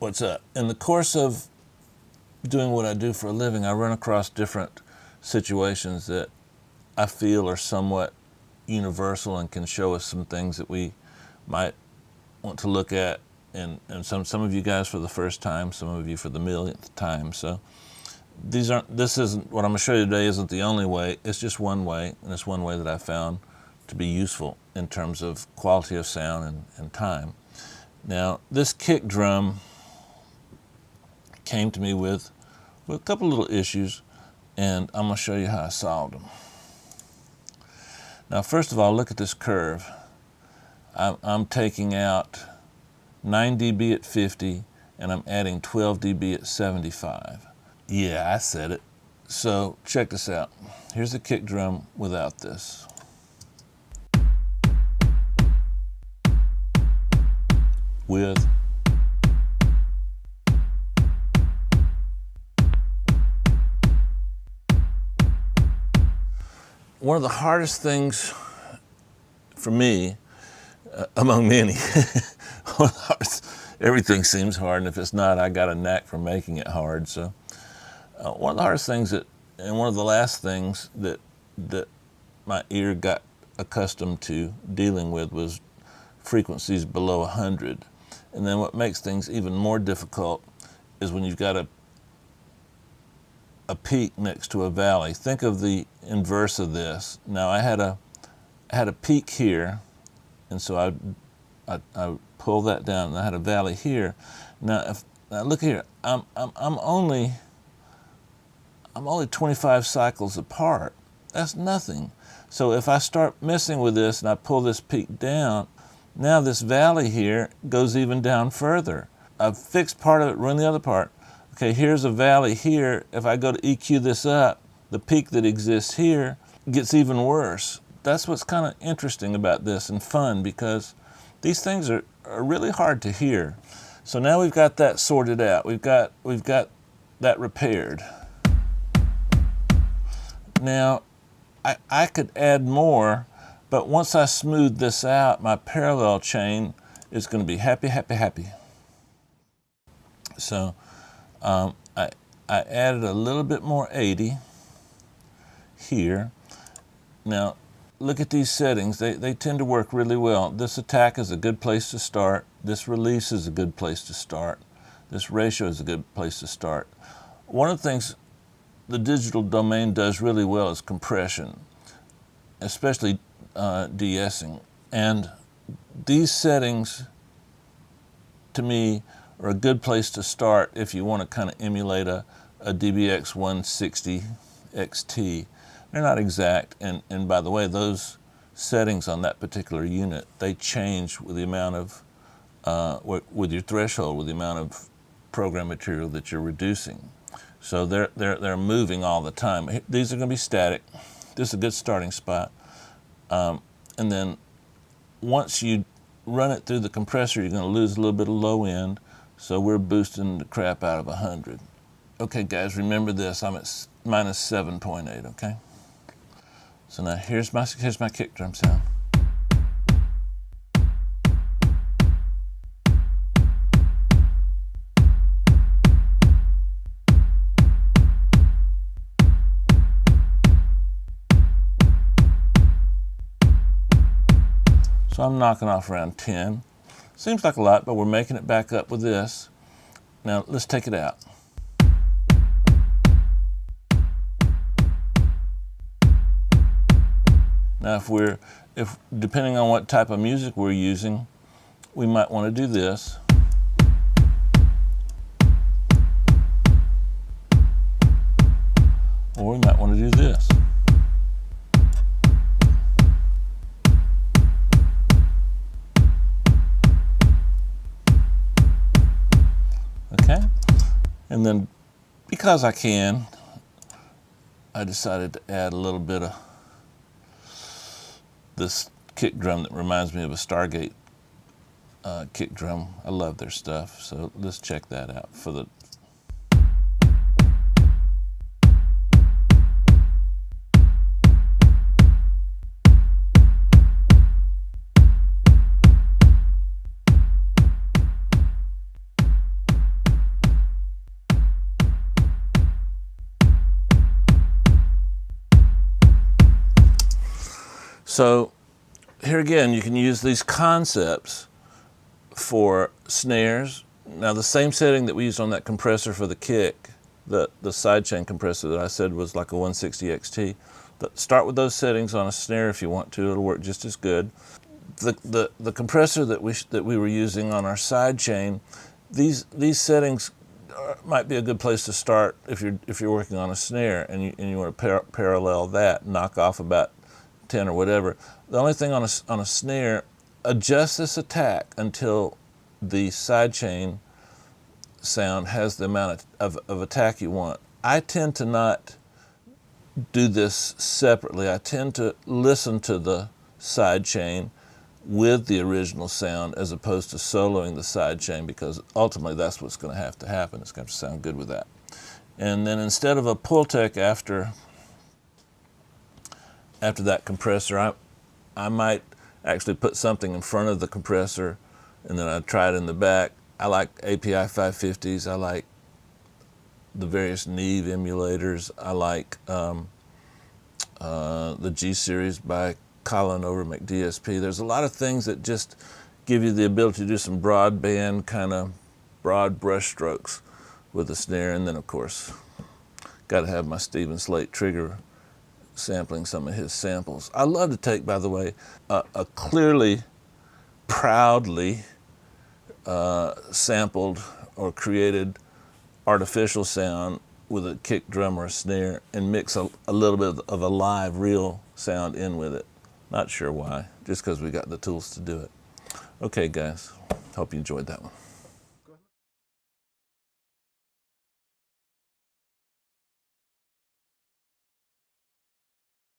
What's up? In the course of doing what I do for a living, I run across different situations that I feel are somewhat universal and can show us some things that we might want to look at, and some of you guys for the first time, some of you for the millionth time. So this isn't what I'm going to show you today isn't the only way. It's just one way, and it's one way that I found to be useful in terms of quality of sound and time. Now, this kick drum came to me with a couple little issues, and I'm going to show you how I solved them. Now, first of all, look at this curve. I'm taking out 9 dB at 50, and I'm adding 12 dB at 75. Yeah, I said it. So check this out. Here's the kick drum without this. With one of the hardest things for me, among many, everything seems hard, and if it's not, I got a knack for making it hard. So one of the hardest things and one of the last things that my ear got accustomed to dealing with was frequencies below 100. And then what makes things even more difficult is when you've got a peak next to a valley. Think of the inverse of this. Now I had a peak here, and so I pulled that down, and I had a valley here. Now look here, I'm only 25 cycles apart. That's nothing. So if I start messing with this and I pull this peak down, now this valley here goes even down further. I've fixed part of it, ruined the other part. Okay, here's a valley here. If I go to EQ this up, the peak that exists here gets even worse. That's what's kind of interesting about this and fun, because these things are really hard to hear. So now we've got that sorted out. We've got that repaired. Now, I could add more, but once I smooth this out, my parallel chain is going to be happy, happy, happy. So I added a little bit more 80 here. Now, look at these settings. They tend to work really well. This attack is a good place to start. This release is a good place to start. This ratio is a good place to start. One of the things the digital domain does really well is compression, especially de-essing. And these settings, to me, are a good place to start if you want to kind of emulate a DBX 160 XT. They're not exact, and by the way, those settings on that particular unit, they change with the amount of, with your threshold, with the amount of program material that you're reducing. So they're moving all the time. These are going to be static. This is a good starting spot. And then once you run it through the compressor, you're going to lose a little bit of low end. So we're boosting the crap out of 100. Okay, guys, remember this. I'm at minus 7.8. Okay. So now here's my kick drum sound. So I'm knocking off around 10. Seems like a lot, but we're making it back up with this. Now let's take it out. Now if depending on what type of music we're using, we might want to do this. Or we might want to do this. Okay? And then because I can, I decided to add a little bit of this kick drum that reminds me of a Stargate kick drum. I love their stuff, so let's check that out for the So here again, you can use these concepts for snares. Now the same setting that we used on that compressor for the kick, the sidechain compressor that I said was like a 160 XT, start with those settings on a snare if you want to. It'll work just as good. The compressor that we were using on our sidechain, these settings might be a good place to start if you're working on a snare and you want to parallel that, knock off about 10 or whatever. The only thing on a snare, adjust this attack until the sidechain sound has the amount of attack you want. I tend to not do this separately. I tend to listen to the sidechain with the original sound as opposed to soloing the sidechain, because ultimately that's what's going to have to happen. It's going to sound good with that. And then instead of a Pultec after that compressor, I might actually put something in front of the compressor and then I try it in the back. I like API 550s. I like the various Neve emulators. I like the G series by Colin over McDSP. There's a lot of things that just give you the ability to do some broadband, kind of broad brush strokes with the snare. And then of course, got to have my Stephen Slate trigger sampling some of his samples. I love to take, by the way, a clearly, proudly sampled or created artificial sound with a kick drum or a snare and mix a little bit of a live, real sound in with it. Not sure why, just because we got the tools to do it. Okay, guys, hope you enjoyed that one.